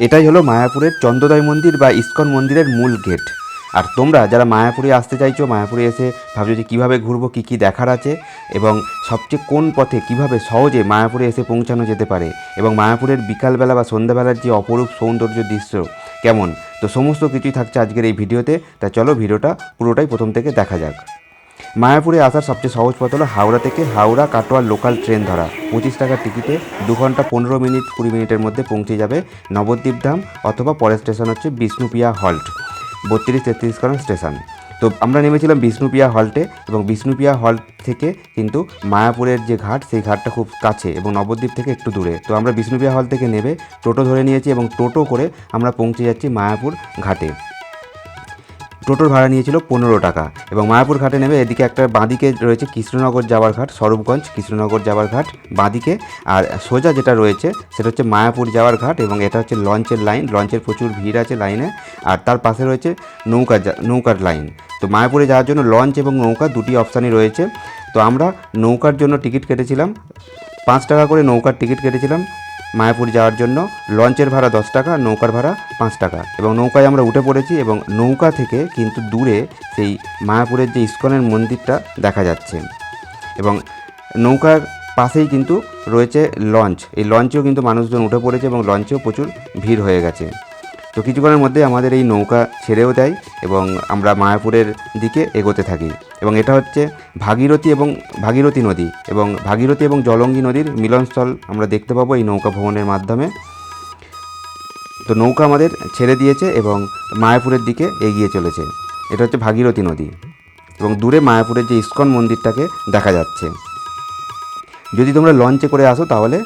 এটাই হলো মায়াপুরের চন্দ্রোদয় মন্দির বা ইস্কন মন্দিরের মূল গেট। আর তোমরা যারা মায়াপুরে আসতে চাইছো, মায়াপুরে এসে ভাবছো যে কীভাবে ঘুরবো, কী কী দেখার আছে এবং সবচেয়ে কোন পথে কীভাবে সহজে মায়াপুরে এসে পৌঁছানো যেতে পারে এবং মায়াপুরের বিকালবেলা বা সন্ধ্যাবেলার যে অপরূপ সৌন্দর্য দৃশ্য কেমন, তো সমস্ত কিছুই থাকছে আজকের এই ভিডিওতে। তা চলো ভিডিওটা পুরোটাই প্রথম থেকে দেখা যাক। মায়াপুরে আসার সবচেয়ে সহজ পথ হলো হাওড়া থেকে হাওড়া কাটোয়া লোকাল ট্রেন ধরা। 25 টাকার টিকিটে 2 ঘন্টা 15 মিনিট 20 মিনিটের মধ্যে পৌঁছে যাবে নবদ্বীপ ধাম, অথবা পরের স্টেশন হচ্ছে বিষ্ণুপ্রিয়া হল্ট, 32-33 কারণ স্টেশন। তো আমরা নেমেছিলাম বিষ্ণুপ্রিয়া হল্টে, এবং বিষ্ণুপ্রিয়া হল্ট থেকে কিন্তু মায়াপুরের যে ঘাট, সেই ঘাটটা খুব কাছে এবং নবদ্বীপ থেকে একটু দূরে। তো আমরা বিষ্ণুপ্রিয়া হল্ট থেকে নেমে টোটো ধরে নিয়েছি এবং টোটো করে আমরা পৌঁছে যাচ্ছি মায়াপুর ঘাটে। টোটোর ভাড়া নিয়েছিল 15 টাকা। এবং মায়াপুর ঘাটে নেমে এদিকে একটা বাঁদিকে রয়েছে কৃষ্ণনগর যাওয়ার ঘাট, স্বরূপগঞ্জ কৃষ্ণনগর যাওয়ার ঘাট বাঁদিকে, আর সোজা যেটা রয়েছে সেটা হচ্ছে মায়াপুর যাওয়ার ঘাট, এবং এটা হচ্ছে লঞ্চের লাইন। লঞ্চের প্রচুর ভিড় আছে লাইনে, আর তার পাশে রয়েছে নৌকার লাইন। তো মায়াপুরে যাওয়ার জন্য লঞ্চ এবং নৌকা দুটি অপশানই রয়েছে। তো আমরা নৌকার জন্য টিকিট কেটেছিলাম 5 টাকা করে, নৌকার টিকিট কেটেছিলাম মায়াপুর যাওয়ার জন্য। লঞ্চের ভাড়া 10 টাকা, নৌকার ভাড়া 5 টাকা। এবং নৌকায় আমরা উঠে পড়েছি, এবং নৌকা থেকে কিন্তু দূরে সেই মায়াপুরের যে ইস্কনের মন্দিরটা দেখা যাচ্ছে, এবং নৌকার পাশেই কিন্তু রয়েছে লঞ্চ। এই লঞ্চেও কিন্তু মানুষজন উঠে পড়েছে এবং লঞ্চেও প্রচুর ভিড় হয়ে গেছে। তো কিছুক্ষণের মধ্যে আমাদের এই নৌকা ছেড়েও দেয় এবং আমরা মায়াপুরের দিকে এগোতে থাকি। এবং এটা হচ্ছে ভাগীরথী নদী, এবং ভাগীরথী এবং জলঙ্গি নদীর মিলনস্থল আমরা দেখতে পাবো এই নৌকা ভ্রমণের মাধ্যমে। তো নৌকা আমাদের ছেড়ে দিয়েছে এবং মায়াপুরের দিকে এগিয়ে চলেছে। এটা হচ্ছে ভাগীরথী নদী, এবং দূরে মায়াপুরের যে ইস্কন মন্দিরটাকে দেখা যাচ্ছে। যদি তোমরা লঞ্চে করে আসো তাহলে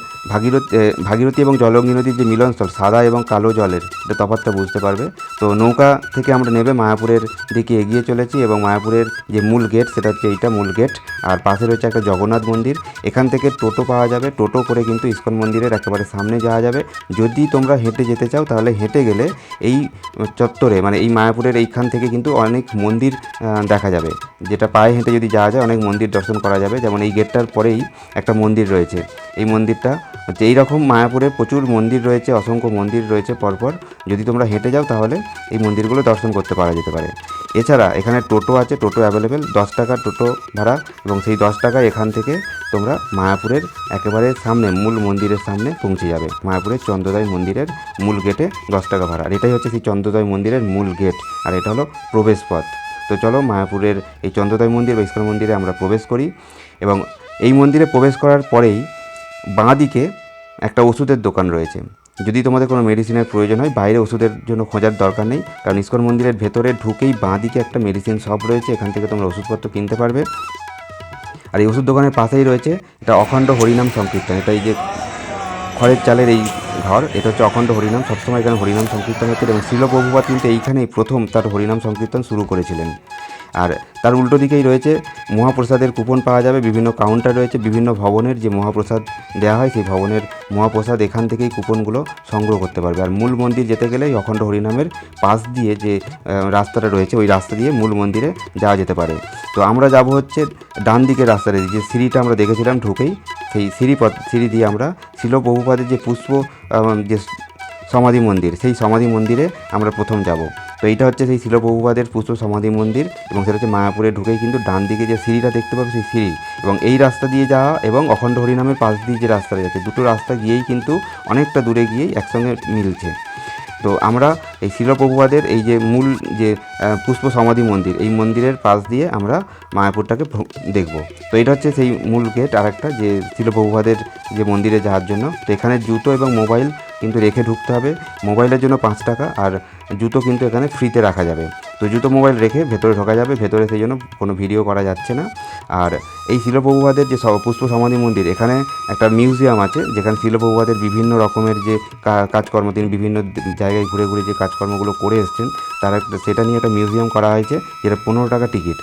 ভাগীরথী এবং জলঙ্গি নদীর যে মিলনস্থল, সাদা এবং কালো জলের, এটা তফাৎটা বুঝতে পারবে। তো নৌকা থেকে আমরা নেবে মায়াপুরের দিকে এগিয়ে চলেছি, এবং মায়াপুরের যে মূল গেট সেটা হচ্ছে এইটা মূল গেট। আর পাশে রয়েছে একটা জগন্নাথ মন্দির। এখান থেকে টোটো পাওয়া যাবে, টোটো করে কিন্তু ইস্কন মন্দিরের একেবারে সামনে যাওয়া যাবে। যদি তোমরা হেঁটে যেতে চাও তাহলে হেঁটে গেলে এই চত্বরে, মানে এই মায়াপুরের এইখান থেকে কিন্তু অনেক মন্দির দেখা যাবে। যেটা পায়ে হেঁটে যদি যাওয়া যায় অনেক মন্দির দর্শন করা যাবে। যেমন এই গেটটার পরেই একটা মন্দির রয়েছে। এই মন্দিরটা হচ্ছে এইরকম, মায়াপুরে প্রচুর মন্দির রয়েছে, অসংখ্য মন্দির রয়েছে পরপর। যদি তোমরা হেঁটে যাও তাহলে এই মন্দিরগুলো দর্শন করতে পারা যেতে পারে। এছাড়া এখানে টোটো আছে, টোটো অ্যাভেলেবেল, 10 টাকা টোটো ভাড়া, এবং সেই 10 টাকায় এখান থেকে তোমরা মায়াপুরের একেবারে সামনে মূল মন্দিরের সামনে পৌঁছে যাবে। মায়াপুরের চন্দ্রোদয় মন্দিরের মূল গেটে 10 টাকা ভাড়া। আর এটাই হচ্ছে সেই চন্দ্রোদয় মন্দিরের মূল গেট, আর এটা হলো প্রবেশ পথ। তো চলো মায়াপুরের এই চন্দ্রোদয় মন্দির বা ইস্কন মন্দিরে আমরা প্রবেশ করি। এবং এই মন্দিরে প্রবেশ করার পরেই বাঁদিকে একটা ওষুধের দোকান রয়েছে। যদি তোমাদের কোনো মেডিসিনের প্রয়োজন হয়, বাইরে ওষুধের জন্য খোঁজার দরকার নেই, কারণ ইস্কন মন্দিরের ভেতরে ঢুকেই বাঁদিকে একটা মেডিসিন শপ রয়েছে। এখান থেকে তোমরা ওষুধপত্র কিনতে পারবে। আর এই ওষুধ দোকানের পাশেই রয়েছে এটা অখণ্ড হরিনাম সংকীর্তন। এটা এই যে খড়ের চালের এই ঘর, এটা হচ্ছে অখণ্ড হরিনাম। সবসময় এখানে হরিনাম সংকীর্তন হচ্ছে, এবং শিল প্রভুপাদ কিন্তু এইখানেই প্রথম তার হরিনাম সংকীর্তন শুরু করেছিলেন। আর তার উল্টো দিকেই রয়েছে মহাপ্রসাদের কুপন পাওয়া যাবে। বিভিন্ন কাউন্টার রয়েছে, বিভিন্ন ভবনের যে মহাপ্রসাদ দেওয়া হয় সেই ভবনের মহাপ্রসাদ এখান থেকেই কুপনগুলো সংগ্রহ করতে পারবে। আর মূল মন্দির যেতে গেলে এই অখণ্ড হরিনামের পাশ দিয়ে যে রাস্তাটা রয়েছে, ওই রাস্তা দিয়ে মূল মন্দিরে যাওয়া যেতে পারে। তো আমরা যাব হচ্ছে ডান দিকের রাস্তাটা, যে সিঁড়িটা আমরা দেখেছিলাম ঢুকেই, সেই সিঁড়ি দিয়ে আমরা শিল প্রভুপাদের যে পুষ্প যে সমাধি মন্দির, সেই সমাধি মন্দিরে আমরা প্রথম যাব। তো এইটা হচ্ছে সেই শিল প্রভুপাদের পুষ্প সমাধি মন্দির, এবং সেটা হচ্ছে মায়াপুরে ঢুকেই কিন্তু ডান দিকে যে সিঁড়িটা দেখতে পাবে সেই সিঁড়ি, এবং এই রাস্তা দিয়ে যাওয়া এবং অখণ্ড হরিনামের পাশ দিয়ে যে রাস্তাটা যাচ্ছে, দুটো রাস্তা গিয়েই কিন্তু অনেকটা দূরে গিয়েই একসঙ্গে মিলছে। তো আমরা এই শিল প্রভুপাদের এই যে মূল যে পুষ্প সমাধি মন্দির, এই মন্দিরের পাশ দিয়ে আমরা মায়াপুরটাকে দেখব। তো এটা হচ্ছে সেই মূল গেট, আর একটা যে শিল প্রভুপাদের যে মন্দিরে যাওয়ার জন্য। তো এখানে জুতো এবং মোবাইল কিন্তু রেখে ঢুকতে হবে। মোবাইলের জন্য 5 টাকা, আর জুতো কিন্তু এখানে ফ্রিতে রাখা যাবে। তো জুতো মোবাইল রেখে ভেতরে ঢোকা যাবে। ভেতরে সেই জন্য কোনো ভিডিও করা যাচ্ছে না। আর এই শিল প্রভুপাদের যে পুষ্প সমাধি মন্দির, এখানে একটা মিউজিয়াম আছে, যেখানে শিল প্রভুপাদের বিভিন্ন রকমের যে কাজকর্ম, তিনি বিভিন্ন জায়গায় ঘুরে ঘুরে যে কাজকর্মগুলো করে এসেছেন, তারা সেটা নিয়ে একটা মিউজিয়াম করা হয়েছে, যেটা 15 টাকা টিকিট।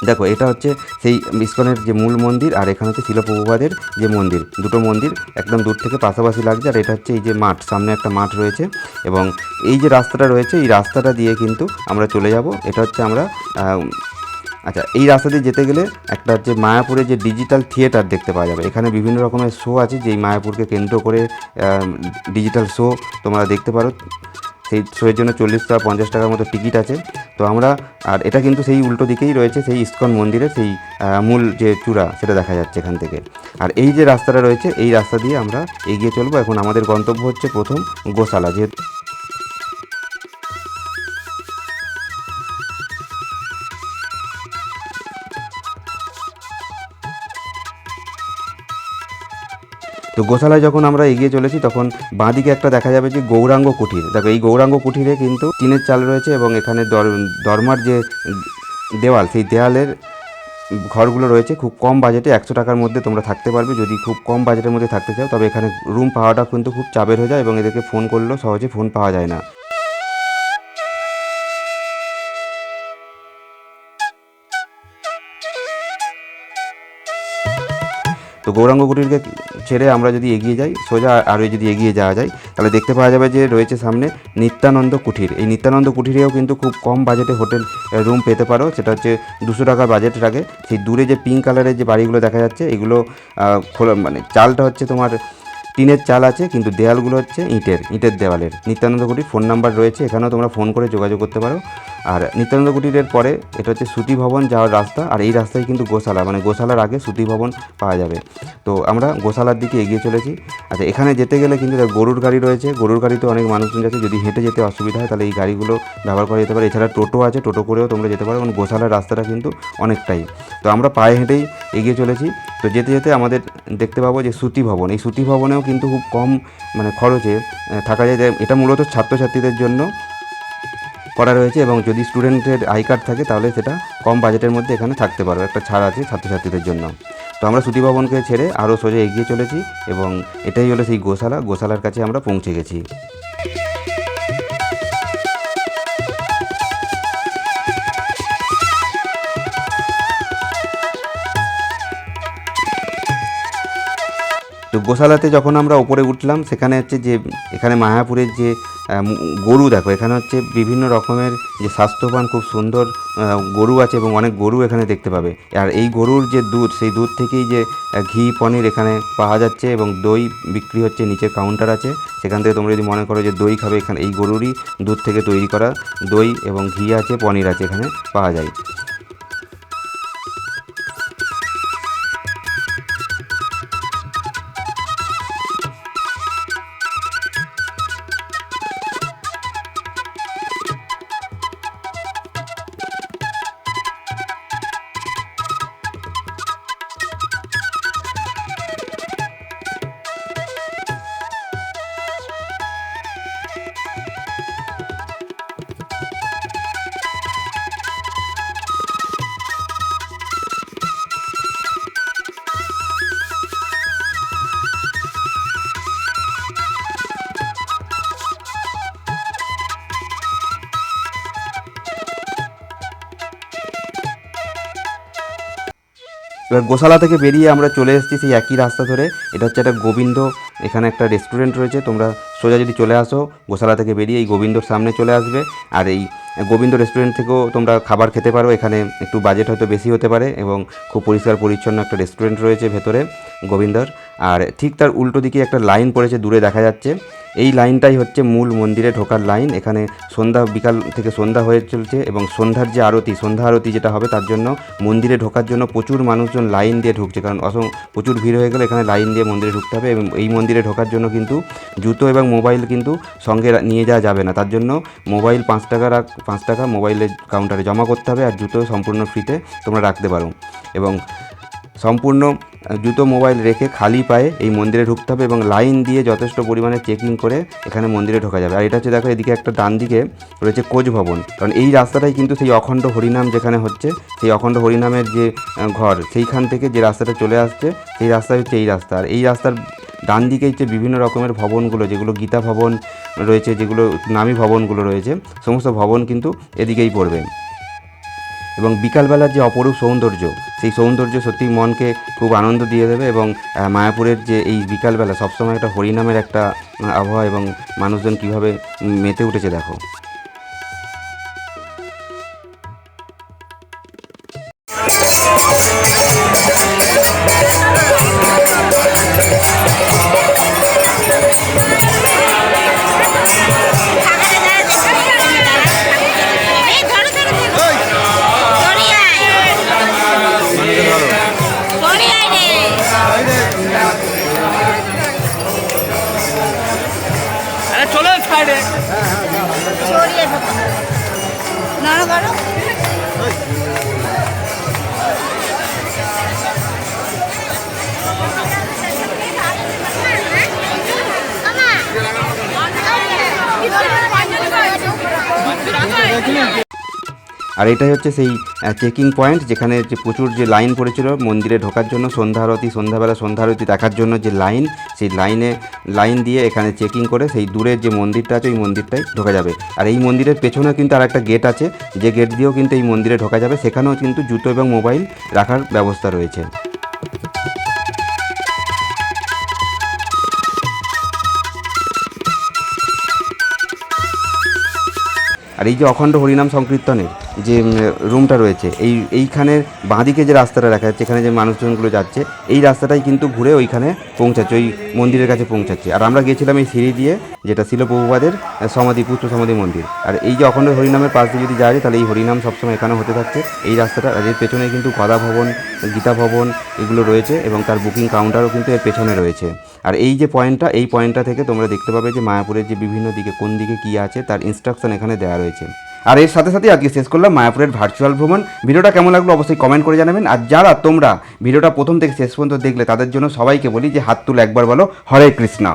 দেখো এটা হচ্ছে সেই ইস্কনের যে মূল মন্দির, আর এখানে হচ্ছে শিল প্রভুপাদের যে মন্দির। দুটো মন্দির একদম দূর থেকে পাশাপাশি লাগছে। আর এটা হচ্ছে এই যে মাঠ, সামনে একটা মাঠ রয়েছে, এবং এই যে রাস্তাটা রয়েছে এই রাস্তাটা দিয়ে কিন্তু আমরা চলে যাব। এটা হচ্ছে আমরা আচ্ছা, এই রাস্তা দিয়ে যেতে গেলে একটা হচ্ছে মায়াপুরে যে ডিজিটাল থিয়েটার দেখতে পাওয়া যাবে। এখানে বিভিন্ন রকমের শো আছে, যেই মায়াপুরকে কেন্দ্র করে ডিজিটাল শো তোমরা দেখতে পারো। সেই শোয়ের জন্য 40 টাকা 50 টাকার মতো টিকিট আছে। তো আমরা, আর এটা কিন্তু সেই উল্টো দিকেই রয়েছে সেই ইস্কন মন্দিরের সেই মূল যে চূড়া, সেটা দেখা যাচ্ছে এখান থেকে। আর এই যে রাস্তাটা রয়েছে, এই রাস্তা দিয়ে আমরা এগিয়ে চলবো। এখন আমাদের গন্তব্য হচ্ছে প্রথম গোশালা। যেহেতু তো গোশালায় যখন আমরা এগিয়ে চলেছি, তখন বাঁদিকে একটা দেখা যাবে যে গৌরাঙ্গ কুঠির। দেখো, এই গৌরাঙ্গ কুঠিরে কিন্তু টিনের চাল রয়েছে এবং এখানে দরমার যে দেওয়াল, সেই দেওয়ালের ঘরগুলো রয়েছে। খুব কম বাজেটে 100 টাকার মধ্যে তোমরা থাকতে পারবে। যদি খুব কম বাজেটের মধ্যে থাকতে চাও, তবে এখানে রুম পাওয়াটা কিন্তু খুব চাপের হয়ে যায় এবং এদেরকে ফোন করলেও সহজে ফোন পাওয়া যায় না। তো গৌরাঙ্গ কুটিরকে ছেড়ে আমরা যদি এগিয়ে যাই সোজা, আরও যদি এগিয়ে যাওয়া যায়, তাহলে দেখতে পাওয়া যাবে যে রয়েছে সামনে নিত্যানন্দ কুঠির। এই নিত্যানন্দ কুঠিরেও কিন্তু খুব কম বাজেটে হোটেল রুম পেতে পারো। সেটা হচ্ছে 200 টাকা বাজেট রাখে। সেই দূরে যে পিঙ্ক কালারের যে বাড়িগুলো দেখা যাচ্ছে, এগুলো খোলা, মানে চালটা হচ্ছে তোমার টিনের চাল আছে, কিন্তু দেয়ালগুলো হচ্ছে ইটের দেওয়ালের। নিত্যানন্দ কুটির ফোন নাম্বার রয়েছে, এখানেও তোমরা ফোন করে যোগাযোগ করতে পারো। আর নিত্যানন্দ কুটিরের পরে এটা হচ্ছে শ্রুতি ভবন যাওয়ার রাস্তা, আর এই রাস্তায় কিন্তু গোশালা, মানে গোশালার আগে শ্রুতি ভবন পাওয়া যাবে। তো আমরা গোশালার দিকে এগিয়ে চলেছি। আচ্ছা, এখানে যেতে গেলে কিন্তু গরুর গাড়ি রয়েছে। গরুর গাড়িতে অনেক মানুষজন যাচ্ছে। যদি হেঁটে যেতে অসুবিধা হয়, তাহলে এই গাড়িগুলো ব্যবহার করা যেতে পারে। এছাড়া টোটো আছে, টোটো করেও তোমরা যেতে পারো, কারণ গোশালার রাস্তাটা কিন্তু অনেকটাই। তো আমরা পায়ে হেঁটেই এগিয়ে চলেছি। তো যেতে যেতে আমাদের দেখতে পাবো যে শ্রুতি ভবন। এই শ্রুতি ভবনেও কিন্তু খুব কম, মানে খরচে থাকা যায়। এটা মূলত ছাত্রছাত্রীদের জন্য করা রয়েছে, এবং যদি স্টুডেন্টের আই কার্ড থাকে, তাহলে সেটা কম বাজেটের মধ্যে এখানে থাকতে পারো। একটা ছাড় আছে ছাত্রছাত্রীদের জন্য। তো আমরা শ্রুতি ভবনকে ছেড়ে আরও সোজা এগিয়ে চলেছি, এবং এটাই হলো সেই গোশালার কাছে আমরা পৌঁছে গেছি। তো গোশালাতে যখন আমরা ওপরে উঠলাম, সেখানে হচ্ছে যে এখানে মায়াপুরের যে গরু, দেখো এখানে হচ্ছে বিভিন্ন রকমের যে স্বাস্থ্যবান খুব সুন্দর গরু আছে, এবং অনেক গরু এখানে দেখতে পাবে। আর এই গরুর যে দুধ, সেই দুধ থেকেই যে ঘি পনির এখানে পাওয়া যাচ্ছে, এবং দই বিক্রি হচ্ছে। নিচে কাউন্টার আছে, সেখান থেকে তোমরা যদি মনে করো যে দই খাবে, এখানে এই গরুরই দুধ থেকে তৈরি করা দই এবং ঘি আছে, পনির আছে, এখানে পাওয়া যায়। এবার গোশালা থেকে বেরিয়ে আমরা চলে এসেছি সেই একই রাস্তা ধরে। এটা হচ্ছে একটা গোবিন্দ, এখানে একটা রেস্টুরেন্ট রয়েছে। তোমরা সোজা যদি চলে আসো গোশালা থেকে বেরিয়ে এই গোবিন্দর সামনে চলে আসবে। আর এই গোবিন্দ রেস্টুরেন্ট থেকেও তোমরা খাবার খেতে পারো। এখানে একটু বাজেট হয়তো বেশি হতে পারে, এবং খুব পরিষ্কার পরিচ্ছন্ন একটা রেস্টুরেন্ট রয়েছে ভেতরে গোবিন্দর। আর ঠিক তার উল্টো দিকে একটা লাইন পড়েছে, দূরে দেখা যাচ্ছে। এই লাইনটাই হচ্ছে মূল মন্দিরে ঢোকার লাইন। এখানে বিকাল থেকে সন্ধ্যা হয়ে চলছে, এবং সন্ধ্যার যে আরতি, সন্ধ্যা আরতি যেটা হবে, তার জন্য মন্দিরে ঢোকার জন্য প্রচুর মানুষজন লাইন দিয়ে ঢুকছে। কারণ প্রচুর ভিড় হয়ে গেলে এখানে লাইন দিয়ে মন্দিরে ঢুকতে হবে। এবং এই মন্দিরে ঢোকার জন্য কিন্তু জুতো এবং মোবাইল কিন্তু সঙ্গে নিয়ে যাওয়া যাবে না। তার জন্য মোবাইল 5 টাকা মোবাইলের কাউন্টারে জমা করতে হবে, আর জুতো সম্পূর্ণ ফ্রিতে তোমরা রাখতে পারো। এবং সম্পূর্ণ জুতো মোবাইল রেখে খালি পায়ে এই মন্দিরে ঢুকতে হবে, এবং লাইন দিয়ে যথেষ্ট পরিমাণে চেকিং করে এখানে মন্দিরে ঢোকা যাবে। আর এটা হচ্ছে, দেখো এদিকে একটা ডান দিকে রয়েছে কোচ ভবন। কারণ এই রাস্তাটাই কিন্তু সেই অখণ্ড হরিনাম যেখানে হচ্ছে, সেই অখণ্ড হরিনামের যে ঘর, সেইখান থেকে যে রাস্তাটা চলে আসছে, সেই রাস্তা হচ্ছে এই রাস্তা। আর এই রাস্তার ডান দিকে হচ্ছে বিভিন্ন রকমের ভবনগুলো, যেগুলো গীতা ভবন রয়েছে, যেগুলো নামী ভবনগুলো রয়েছে, সমস্ত ভবন কিন্তু এদিকেই পড়বে। এবং বিকালবেলার যে অপরূপ সৌন্দর্য, সেই সৌন্দর্য সত্যি মনকে খুব আনন্দ দিয়ে দেবে। এবং মায়াপুরের যে এই বিকালবেলা সবসময় একটা হরিনামের একটা আবহাওয়া, এবং মানুষজন কীভাবে মেতে উঠেছে দেখো। আর এটাই হচ্ছে সেই চেকিং পয়েন্ট, যেখানে যে প্রচুর যে লাইন পড়েছিল মন্দিরে ঢোকার জন্য, সন্ধ্যাবেলা সন্ধ্যা আরতি দেখার জন্য যে লাইন, সেই লাইন দিয়ে এখানে চেকিং করে সেই দূরের যে মন্দিরটা আছে ওই মন্দিরটায় ঢোকা যাবে। আর এই মন্দিরের পেছনেও কিন্তু আর একটা গেট আছে, যে গেট দিয়েও কিন্তু এই মন্দিরে ঢোকা যাবে, সেখানেও কিন্তু জুতো এবং মোবাইল রাখার ব্যবস্থা রয়েছে। আর এই যে অখণ্ড হরিনাম সংকীর্তনের যে রুমটা রয়েছে, এইখানের বাঁদিকে যে রাস্তাটা দেখা যাচ্ছে, এখানে যে মানুষজনগুলো যাচ্ছে, এই রাস্তাটাই কিন্তু ঘুরে ওইখানে পৌঁছাচ্ছে, ওই মন্দিরের কাছে পৌঁছাচ্ছে। আর আমরা গিয়েছিলাম এই সিঁড়ি দিয়ে, যেটা ছিল প্রভুপাদের পুত্র সমাধি মন্দির। আর এই যে অখণ্ড হরিনামের পাশ দিয়ে যদি যাওয়া যায়, তাহলে এই হরিনাম সবসময় এখানে হতে থাকছে এই রাস্তাটা। আর এর পেছনে কিন্তু গদা ভবন, গীতা ভবন এগুলো রয়েছে, এবং তার বুকিং কাউন্টারও কিন্তু এর পেছনে রয়েছে। আর এই যে পয়েন্টটা, এই পয়েন্টটা থেকে তোমরা দেখতে পাবে যে মায়াপুরের যে বিভিন্ন দিকে কোন দিকে কী আছে তার ইনস্ট্রাকশন এখানে দেওয়া রয়েছে। আর এর সাথে সাথে আজকে শেষ করলাম মায়াপুরের ভার্চুয়াল ভ্রমণ। ভিডিওটা কেমন লাগলো অবশ্যই কমেন্ট করে জানাবেন। আর যারা তোমরা ভিডিওটা প্রথম থেকে শেষ পর্যন্ত দেখলে, তাদের জন্য সবাইকে বলি যে হাত তুলে একবার বলো হরে কৃষ্ণ।